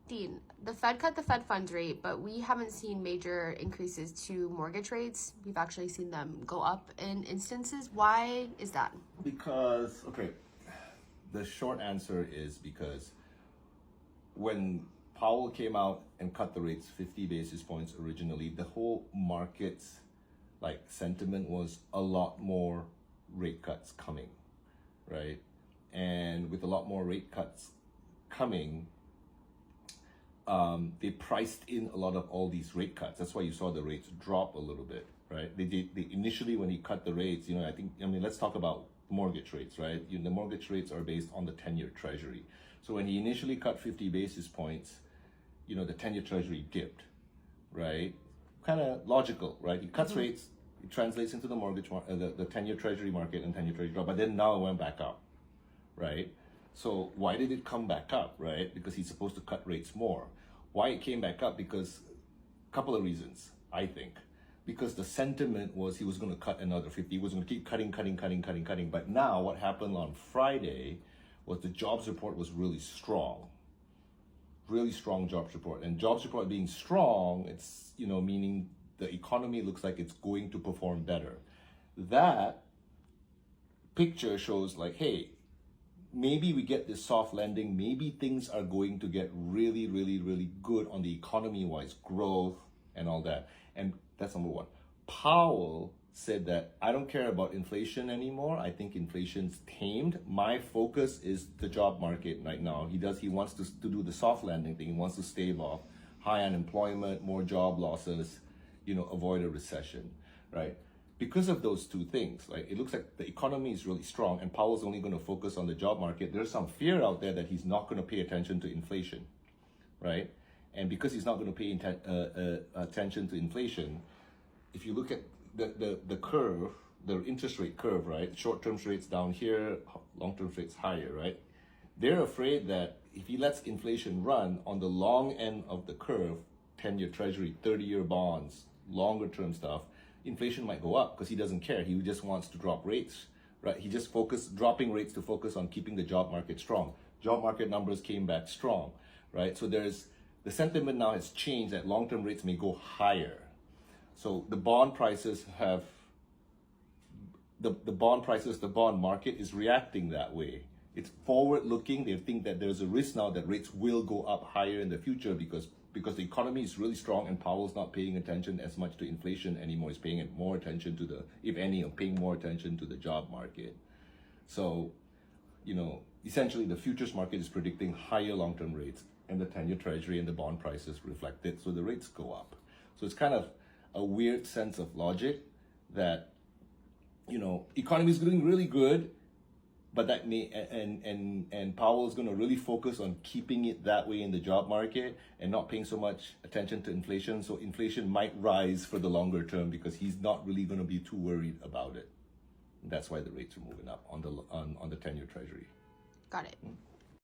Dean, the Fed cut the Fed funds rate, but we haven't seen major increases to mortgage rates. We've actually seen them go up in instances. Why is that? Because, okay, the short answer is because when Powell came out and cut the rates 50 basis points originally, the whole market's sentiment was a lot more rate cuts coming, right? And with a lot more rate cuts coming, they priced in a lot of all these rate cuts. That's why you saw the rates drop a little bit, right? They initially, when he cut the rates, let's talk about mortgage rates, right? The mortgage rates are based on the 10-year treasury. So when he initially cut 50 basis points, the 10-year treasury dipped, right? Kind of logical, right? He cuts rates, it translates into the mortgage, the 10-year treasury market and 10-year treasury drop, but then now it went back up, right? So why did it come back up, right? Because he's supposed to cut rates more. Why it came back up? Because a couple of reasons, I think. Because the sentiment was he was going to cut another 50. He was going to keep cutting. But now what happened on Friday was the jobs report was really strong. Really strong jobs report. And jobs report being strong, it's, meaning the economy looks like it's going to perform better. That picture shows hey, maybe we get this soft landing, maybe things are going to get really, really, really good on the economy-wise, growth and all that. And that's number one. Powell said that I don't care about inflation anymore. I think inflation's tamed. My focus is the job market right now. He wants to do the soft landing thing. He wants to stave off high unemployment, more job losses, avoid a recession, right? Because of those two things, it looks like the economy is really strong and Powell's only going to focus on the job market. There's some fear out there that he's not going to pay attention to inflation, right? And because he's not going to pay attention to inflation, if you look at the curve, the interest rate curve, right? Short-term rates down here, long-term rates higher, right? They're afraid that if he lets inflation run on the long end of the curve, 10-year treasury, 30-year bonds, longer-term stuff, inflation might go up because he doesn't care. He just wants to drop rates, right? He just dropping rates to focus on keeping the job market strong. Job market numbers came back strong, right? So the sentiment now has changed that long-term rates may go higher. So the bond prices the bond market is reacting that way. It's forward-looking. They think that there's a risk now that rates will go up higher in the future because the economy is really strong and Powell's not paying attention as much to inflation anymore. He's paying more attention to paying more attention to the job market. So, essentially the futures market is predicting higher long-term rates and the 10-year treasury and the bond prices reflect it. So the rates go up. So it's kind of a weird sense of logic that, economy is doing really good, but that may and Powell is going to really focus on keeping it that way in the job market and not paying so much attention to inflation. So inflation might rise for the longer term because he's not really going to be too worried about it. That's why the rates are moving up on the 10-year treasury. Got it.